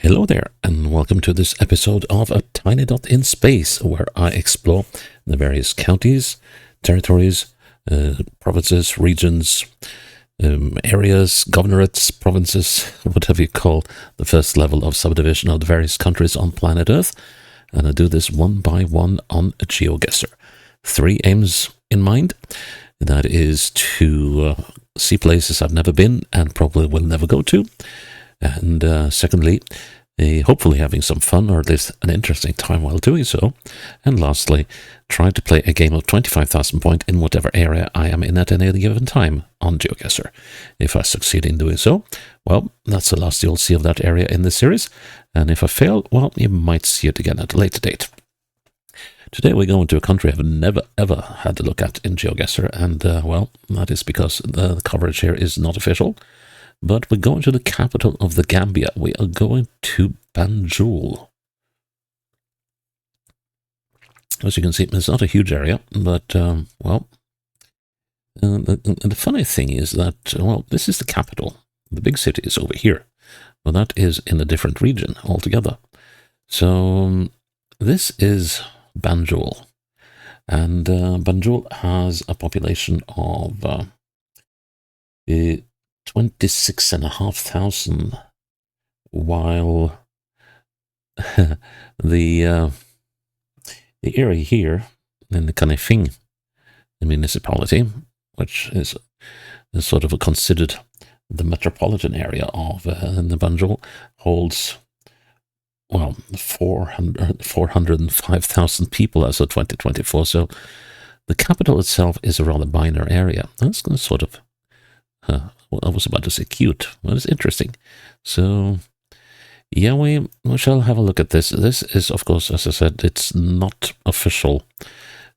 Hello there, and welcome to this episode of A Tiny Dot in Space, where I explore the various counties, territories, provinces, regions, areas, governorates, provinces, whatever you call the first level of subdivision of the various countries on planet Earth. And I do this one by one on a GeoGuessr. Three aims in mind. That is to see places I've never been and probably will never go to. And secondly, hopefully having some fun or at least an interesting time while doing so. And lastly, try to play a game of 25,000 points in whatever area I am in at any given time on GeoGuessr. If I succeed in doing so, well, that's the last you'll see of that area in this series. And if I fail, well, you might see it again at a later date. Today we go into a country I've never ever had a look at in GeoGuessr, and well, that is because the coverage here is not official. But we're going to the capital of the Gambia. We are going to Banjul. As you can see, it's not a huge area, but, well, the funny thing is that, well, this is the capital. The big city is over here. Well, that is in a different region altogether. So, this is Banjul. And Banjul has a population of 26,500, while the area here in the Kanifing, the municipality, which is sort of considered the metropolitan area of the Banjul, holds, well, 405,000 people as of 2024. So the capital itself is a rather minor area. That's going to sort of well, I was about to say cute. Well, it's interesting. So, yeah, we shall have a look at this. This is, of course, as I said, it's not official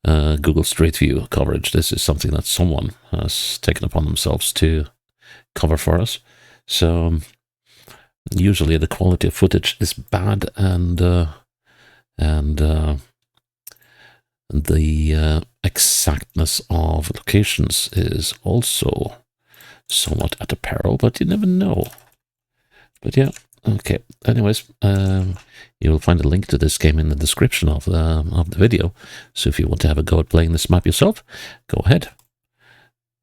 Google Street View coverage. This is something that someone has taken upon themselves to cover for us. So, usually the quality of footage is bad, and the exactness of locations is also somewhat at a peril, but you never know. But yeah, okay. Anyways, you will find a link to this game in the description of the video. So if you want to have a go at playing this map yourself, go ahead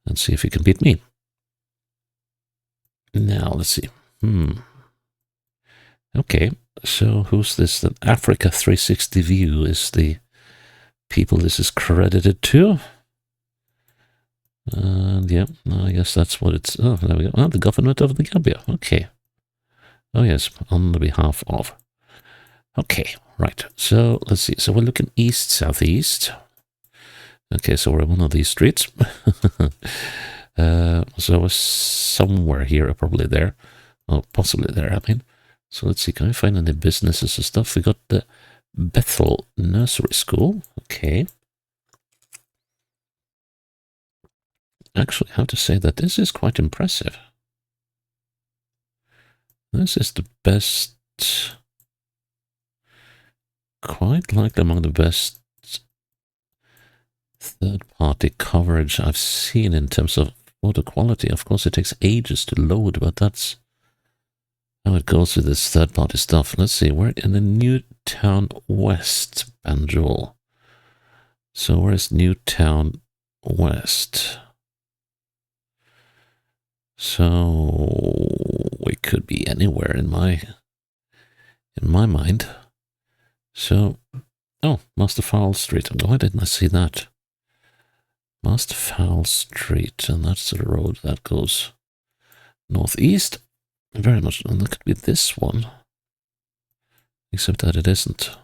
and see if you can beat me. Now let's see. Okay, so who's this? The Africa 360 view is the people this is credited to. And yeah, I guess that's what it's. Oh, there we go. Oh, the government of the Gambia. Okay. Oh, yes, on the behalf of. Okay, right. So let's see. So we're looking east, southeast. Okay, so we're on one of these streets. So we're somewhere here, probably there. Oh, possibly there, I mean. So let's see. Can we find any businesses and stuff? We got the Bethel Nursery School. Okay. Actually, I have to say that this is quite impressive. This is the best, quite likely among the best third-party coverage I've seen in terms of photo quality. Of course, it takes ages to load, but that's how it goes with this third-party stuff. Let's see, we're in the Newtown West, Banjul. So where's Newtown West? So we could be anywhere in my mind. So, oh, Master Fowl Street. Why didn't I see that? Master Fowl Street, and that's the road that goes northeast. Very much, and that could be this one, except that it isn't.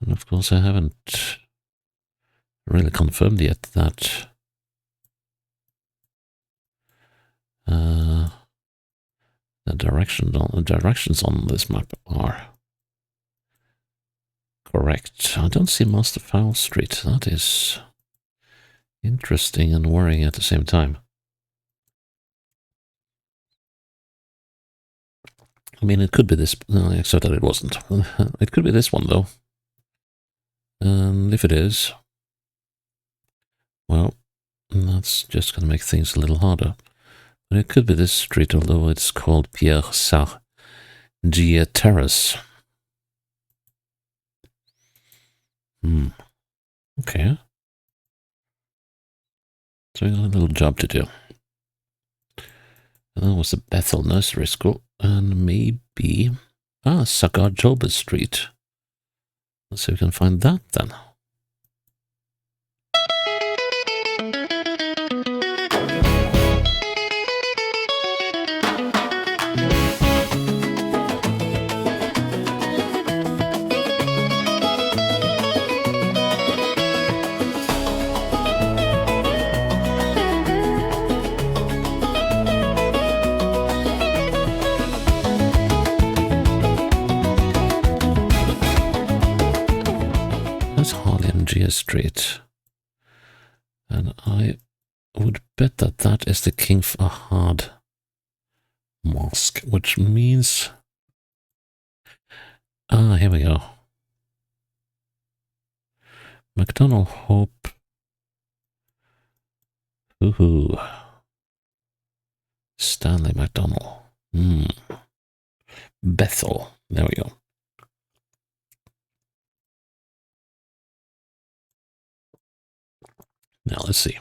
And of course, I haven't really confirmed yet that the directions on this map are correct. I don't see Master Fowl Street. That is interesting and worrying at the same time. I mean, it could be this, except that it wasn't. It could be this one, though. And if it is, Well, that's just going to make things a little harder. But it could be this street, although it's called Pierre Sargier Terrace. Okay. So we got a little job to do. And that was the Bethel Nursery School. And maybe... Sagar Jobber Street. Let's see if we can find that then. That's Harlem Street. And I would bet that that is the King Fahad Mosque, which means... here we go. McDonald Hope. Ooh. Stanley McDonald. Bethel. There we go. Now let's see.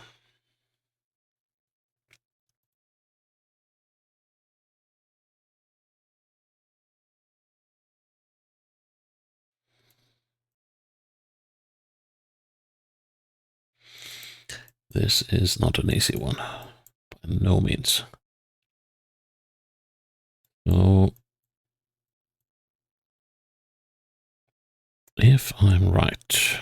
This is not an easy one. By no means. So, if I'm right,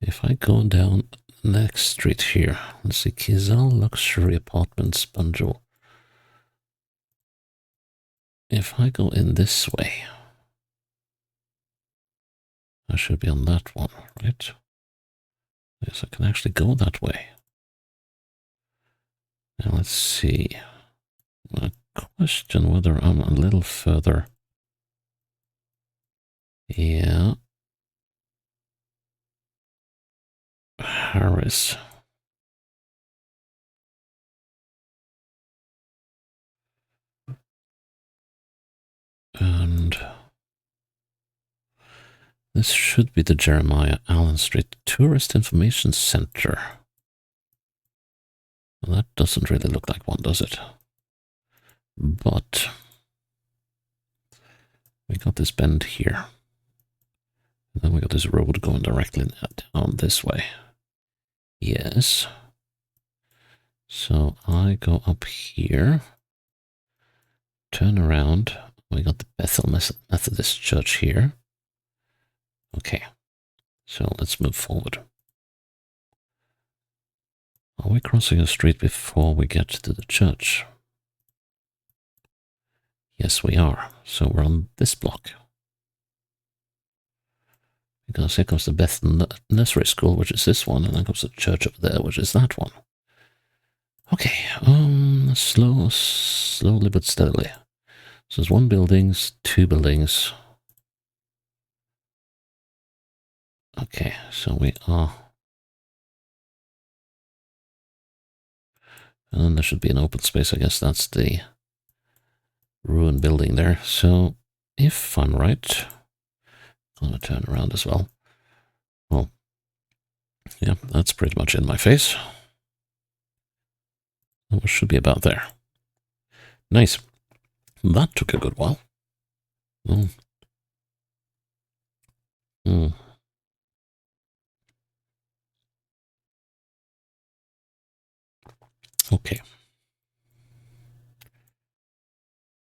if I go down next street here, let's see, Kizal Luxury Apartments, Banjul. If I go in this way, I should be on that one, right? Yes, I can actually go that way. Now let's see. I question whether I'm a little further. Yeah. Harris. And this should be the Jeremiah Allen Street Tourist Information Center. Well, that doesn't really look like one, does it? But we got this bend here. And then we got this road going directly down this way. Yes. So I go up here, turn around. We got the Bethel Methodist Church here. Okay, so let's move forward. Are we crossing a street before we get to the church? Yes, we are. So we're on this block. Because here comes the Bethel Nursery School, which is this one, and then comes the church up there, which is that one. Okay, slowly but steadily. So there's one building, two buildings. Okay, so we are... And then there should be an open space, I guess that's the ruined building there. So, if I'm right, I'm going to turn around as well. Well, yeah, that's pretty much in my face. It should be about there. Nice. That took a good while. Okay.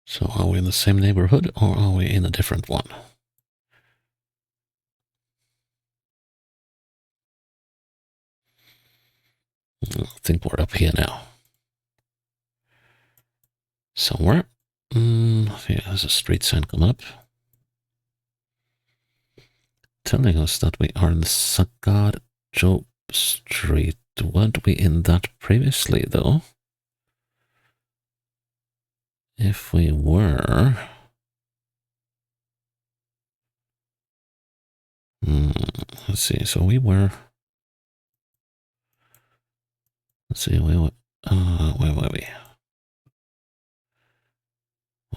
So are we in the same neighborhood or are we in a different one? I think we're up here now. Somewhere. Yeah, there's a street sign come up. Telling us that we are in the Sagar Job Street. Weren't we in that previously, though? If we were... let's see, so we were... Let's see, where were we?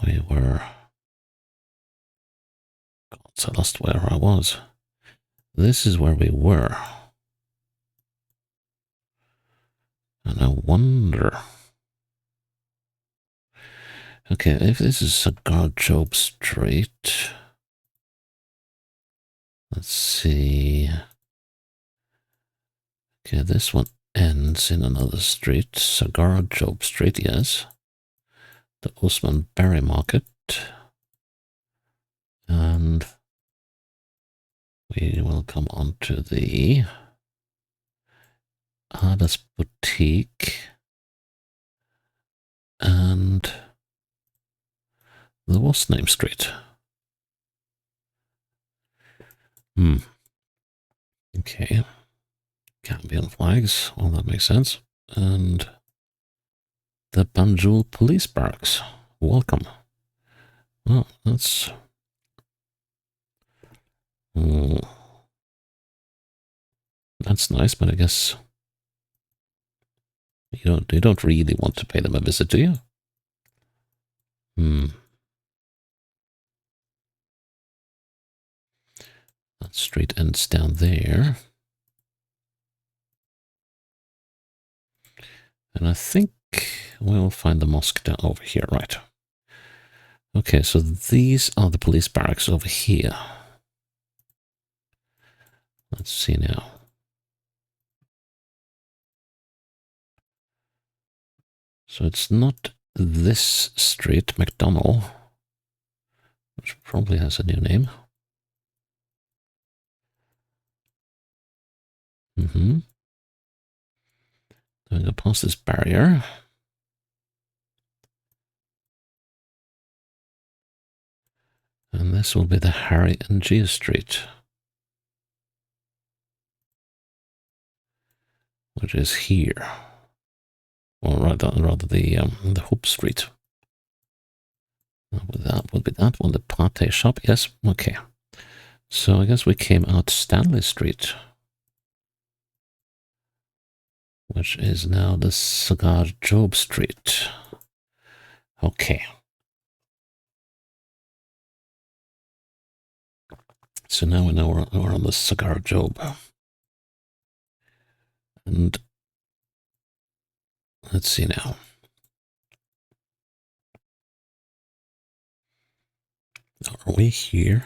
We were... God, I lost where I was. This is where we were. And I wonder... Okay, if this is Cigar Job Street... Let's see... Okay, this one ends in another street. Cigar Job Street, yes. The Usman Berry Market. And we will come on to the Ada's Boutique and the what's name street. Okay. Gambian flags, well that makes sense. And the Banjul police barracks. Welcome. Well, that's that's nice, but I guess you don't really want to pay them a visit, do you? That street ends down there. And I think we'll find the mosque down over here, right? Okay, so these are the police barracks over here. Let's see now. So it's not this street, McDonald, which probably has a new name. I'm going to go past this barrier. And this will be the Harry and Gia Street, which is here. Or rather the Hoop Street. That would be that one, the Pate Shop. Yes, okay. So I guess we came out Stanley Street, which is now the Cigar Job Street. Okay. So now we know we're on the Cigar Job. And let's see now. Are we here?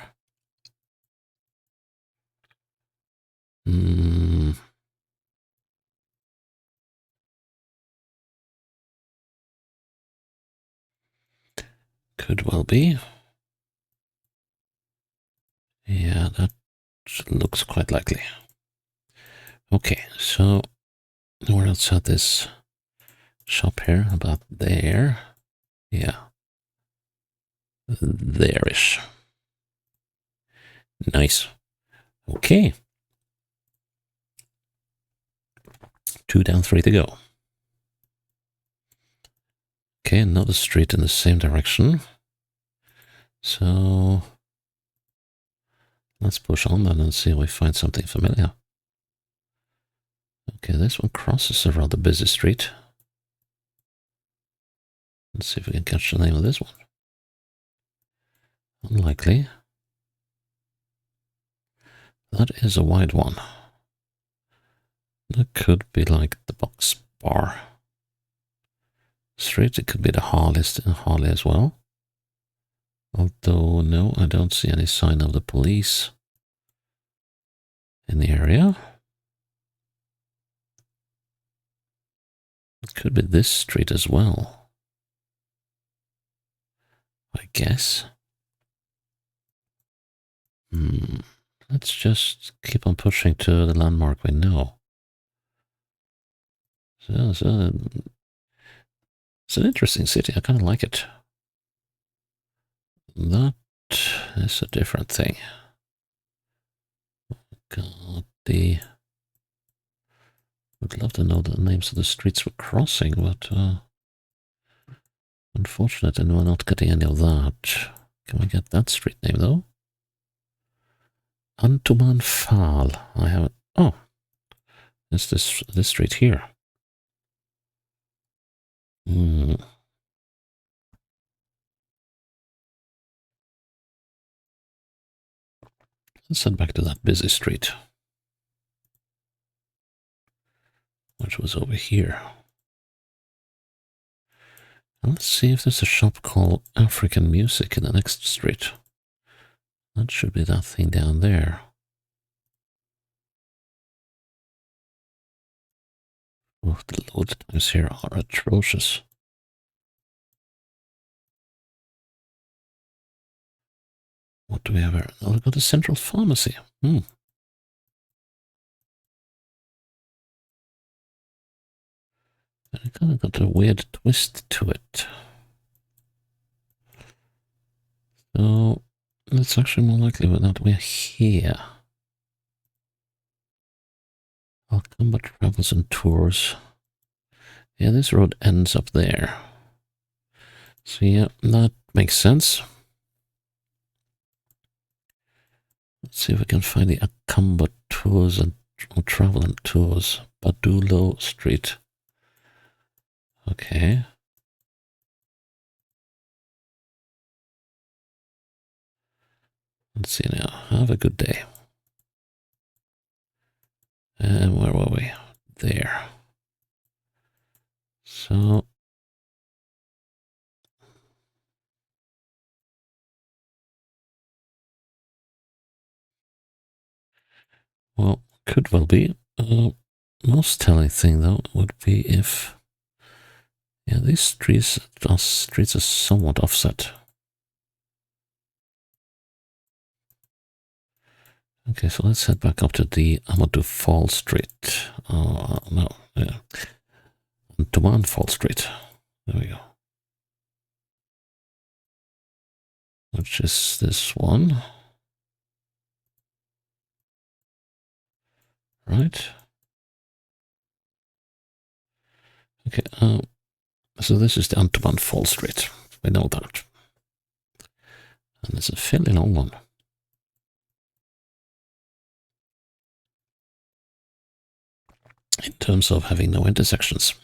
Could well be. Yeah, that looks quite likely. Okay, so we're outside this shop here, about there. Yeah. There-ish. Nice. Okay. 2 down, 3 to go. Okay, another street in the same direction. So let's push on then and see if we find something familiar. Okay, this one crosses a rather busy street. Let's see if we can catch the name of this one. Unlikely. That is a wide one. That could be like the Box Bar Street. It could be the Harley as well. Although, no, I don't see any sign of the police in the area. It could be this street as well, I guess. Let's just keep on pushing to the landmark we know. So it's an interesting city. I kind of like it. That is a different thing. God, would love to know the names of the streets we're crossing, but unfortunately we're not getting any of that. Can we get that street name though? Antuman Fall. I have it. Oh, it's this street here. Hmm. Let's head back to that busy street, which was over here. And let's see if there's a shop called African Music in the next street. That should be that thing down there. Oh, the load times here are atrocious. What do we have here? Oh, we've got a central pharmacy. Hmm. And it kind of got a weird twist to it. So, it's actually more likely that we're here. Welcome travels and tours. Yeah, this road ends up there. So yeah, that makes sense. Let's see if we can find the Akamba tours and travel and tours. Badulo Street. Okay. Let's see now. Have a good day. And where were we? There. So. Well, could well be. Most telling thing, though, would be if... Yeah, these streets are somewhat offset. Okay, so let's head back up to the Amadou Fall Street. No, yeah. Duman Fall Street. There we go. Which is this one. Right. Okay, so this is the Antoine Fall Street. We know that. And it's a fairly long one. In terms of having no intersections.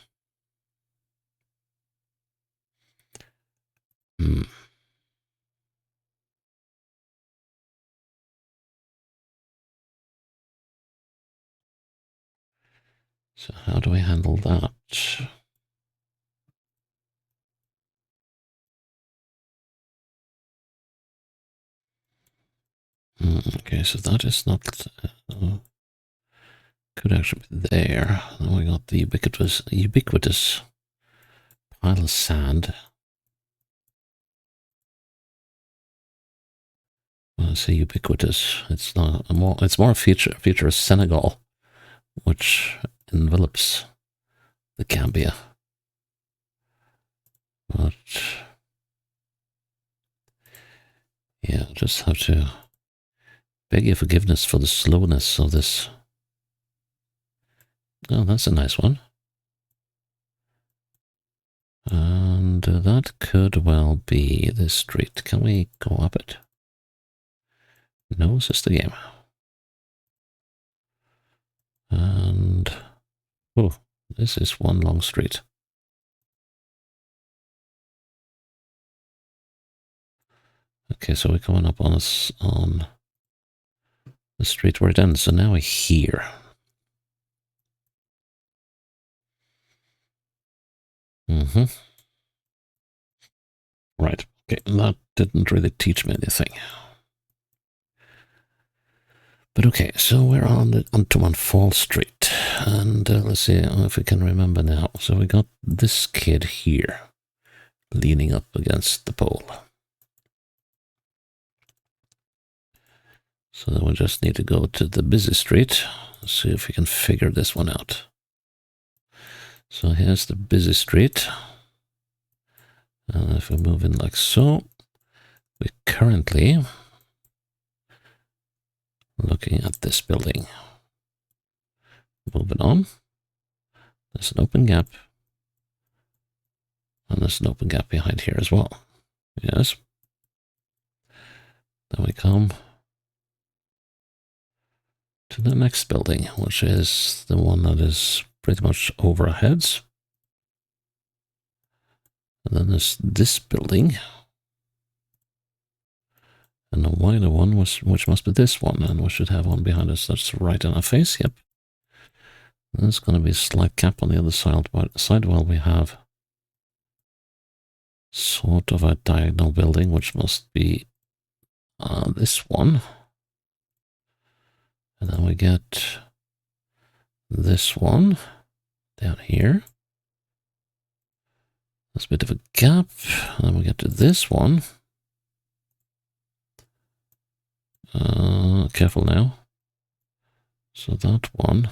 Hmm. So how do we handle that? Okay, so that is not... could actually be there. Then we got the ubiquitous pile of sand. When I say ubiquitous, it's not more. It's more a feature of Senegal, which envelops the Gambia. But yeah, just have to beg your forgiveness for the slowness of this. Oh, that's a nice one. And that could well be this street. Can we go up it? No, it's just the game. And oh, this is one long street. Okay, so we're coming up on us on the street where it ends. So now we're here. Right. Okay, that didn't really teach me anything. But okay, so we're on Antoine Fall Street, and let's see if we can remember now. So we got this kid here, leaning up against the pole. So then we just need to go to the busy street, see if we can figure this one out. So here's the busy street. And if we move in like so, we're currently looking at this building. Moving on. There's an open gap. And there's an open gap behind here as well. Yes. Then we come to the next building, which is the one that is pretty much over our heads. And then there's this building. And a wider one, which must be this one. And we should have one behind us that's right in our face. Yep. There's going to be a slight gap on the other side while we have sort of a diagonal building, which must be this one. And then we get this one down here. There's a bit of a gap. And then we get to this one. Careful now. So that one.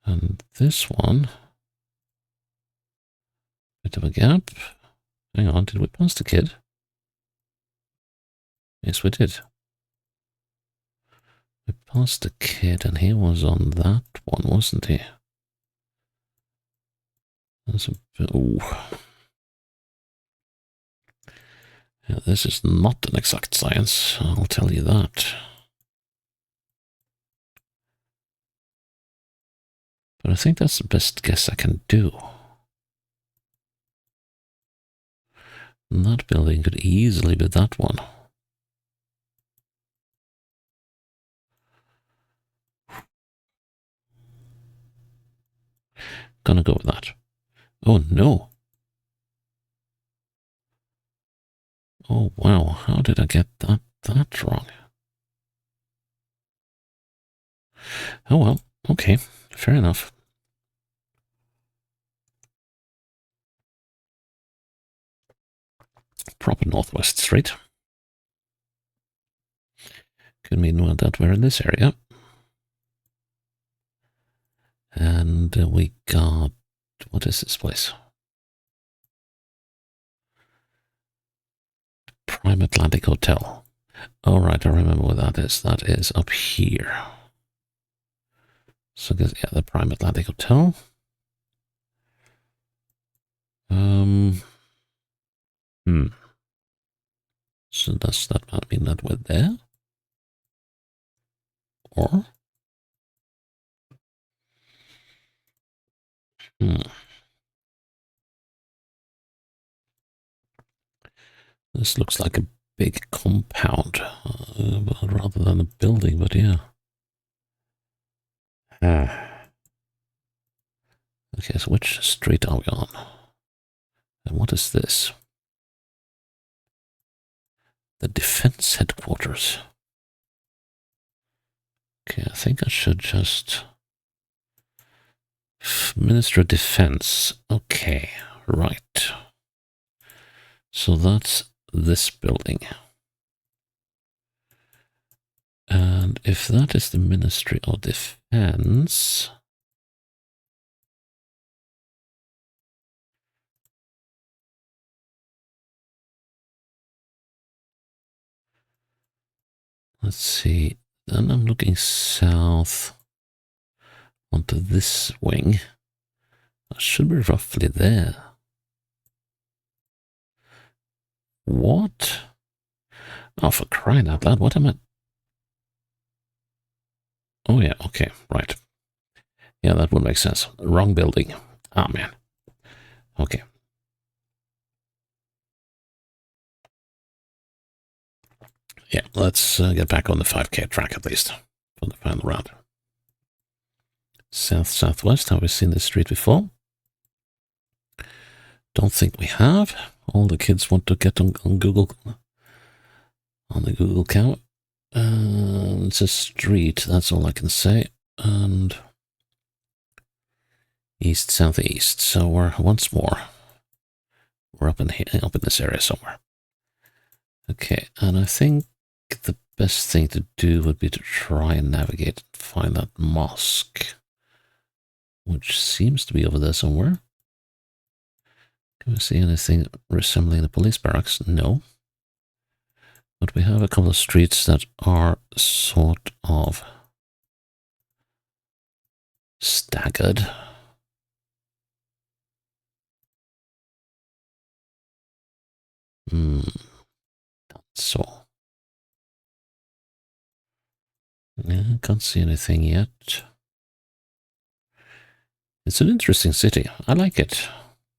And this one. Bit of a gap. Hang on, did we pass the kid? Yes, we did. We passed the kid, and he was on that one, wasn't he? That's a bit... Ooh. Yeah, this is not an exact science, I'll tell you that. But I think that's the best guess I can do. And that building could easily be that one. Gonna go with that. Oh no. Oh wow, how did I get that wrong? Oh well, okay, fair enough. Proper Northwest Street. Could mean that we're in this area. And we got... What is this place? Prime Atlantic Hotel. Oh, right, I remember what that is. That is up here. So, yeah, the Prime Atlantic Hotel. So does that mean that we're there? Or? This looks like a big compound, rather than a building, but yeah. Okay, so which street are we on? And what is this? The Defense Headquarters. Okay, I think I should just... Ministry of Defense. Okay, right. So that's this building. And if that is the Ministry of Defense... Let's see, then I'm looking south onto this wing. I should be roughly there. What? Oh, for crying out loud, what am I... Oh yeah, okay, right. Yeah, that would make sense. Wrong building. Ah, man. Okay. Yeah, let's get back on the 5K track at least for the final round. South-southwest, have we seen this street before? Don't think we have. All the kids want to get on Google, on the Google count. It's a street, that's all I can say. And east, southeast. So we're once more. We're up in here, up in this area somewhere. Okay, and I think the best thing to do would be to try and navigate and find that mosque, which seems to be over there somewhere. Can we see anything resembling the police barracks? No. But we have a couple of streets that are sort of staggered. So. Yeah, can't see anything yet. It's an interesting city. I like it.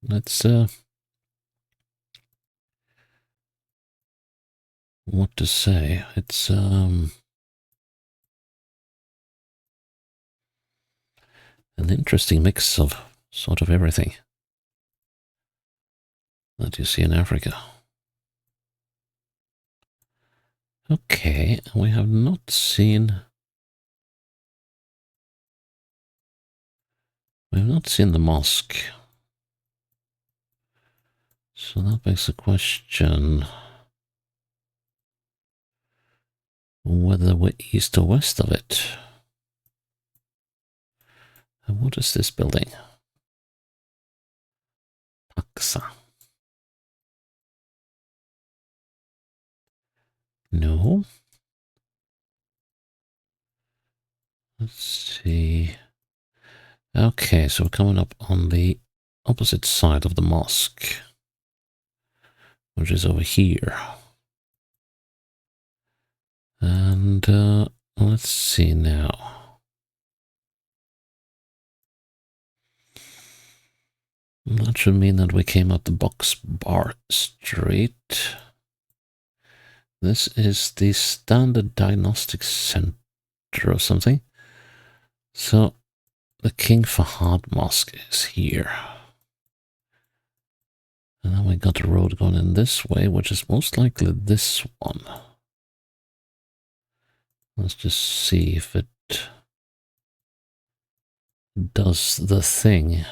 Let's what to say? It's an interesting mix of sort of everything that you see in Africa. Okay, we have not seen the mosque. So that begs the question whether we're east or west of it. And what is this building? Aqsa. No. Let's see. Okay, so we're coming up on the opposite side of the mosque, which is over here. And let's see now. That should mean that we came up the Box Bar Street. This is the Standard Diagnostic Center or something. So the King Fahad Mosque is here. And then we got a road going in this way, which is most likely this one. Let's just see if it does the thing,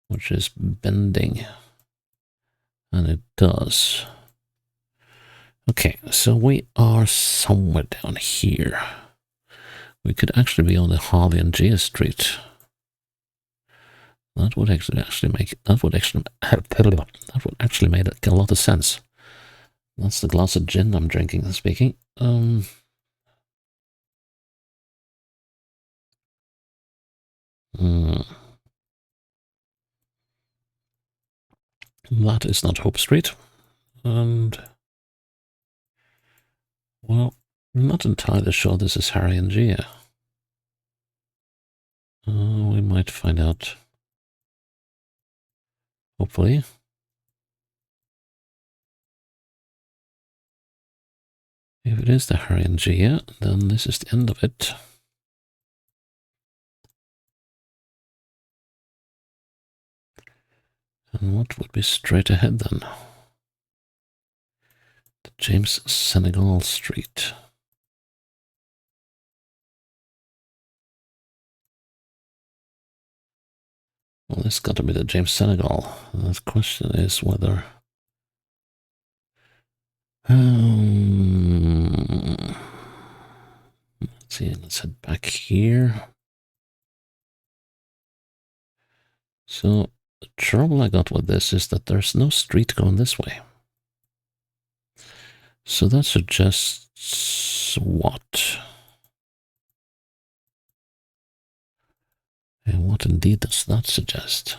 which is bending. And it does. Okay, so we are somewhere down here. We could actually be on the Harley and Gia Street. That would actually make a lot of sense. That's the glass of gin I'm drinking and speaking. That is not Hope Street. And well, I'm not entirely sure this is Harry and Gia. We might find out. Hopefully. If it is the Harry and Gia, then this is the end of it. And what would be straight ahead then? The James Senegal Street. Well, this got to be the James Senegal. The question is whether... let's see, let's head back here. So, the trouble I got with this is that there's no street going this way. So that suggests what? And what indeed does that suggest?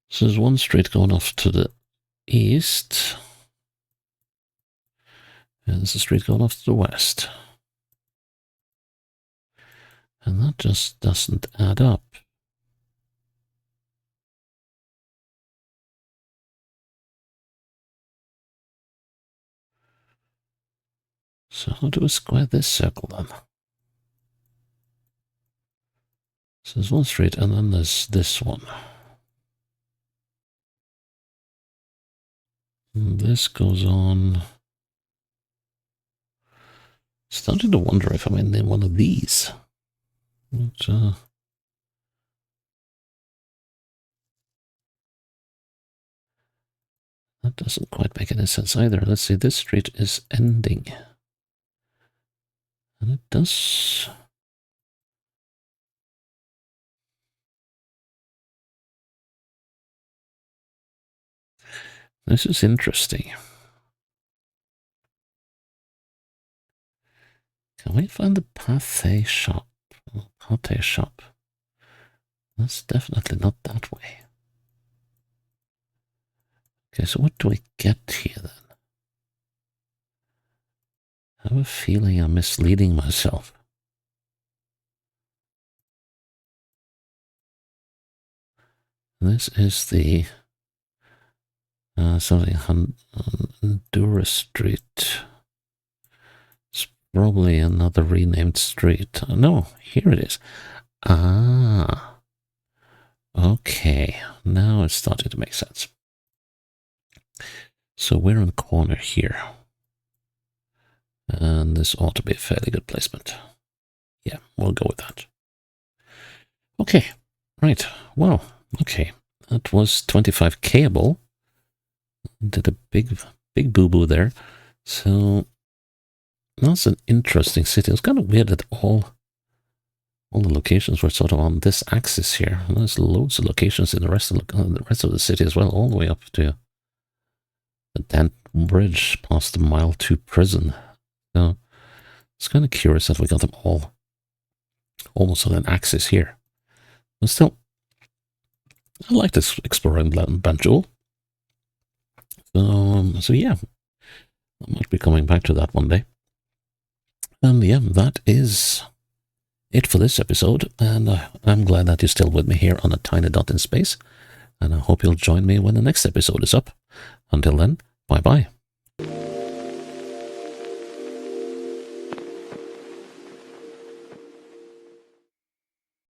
So there's one street going off to the east. And there's a street going off to the west. And that just doesn't add up. So how do we square this circle then? So there's one street and then there's this one. And this goes on. Starting to wonder if I'm in one of these. But, that doesn't quite make any sense either. Let's see, this street is ending. And it does. This is interesting. Can we find the Pathé shop? Pathé shop. That's definitely not that way. Okay, so what do we get here then? I have a feeling I'm misleading myself. This is the something Honduras Street. It's probably another renamed street. No, here it is. Ah, okay. Now it's starting to make sense. So we're in the corner here. And this ought to be a fairly good placement. Yeah, we'll go with that. Okay, right. Well, okay. That was 25Kable. Did a big boo-boo there. So that's an interesting city. It's kind of weird that all the locations were sort of on this axis here. There's loads of locations in the rest of the city as well, all the way up to the Dent Bridge past the Mile 2 prison. So it's kind of curious that we got them all almost on an axis here. But still, I like this exploring Banjul. So yeah, I might be coming back to that one day. And yeah, that is it for this episode. And I'm glad that you're still with me here on A Tiny Dot in Space. And I hope you'll join me when the next episode is up. Until then, bye-bye.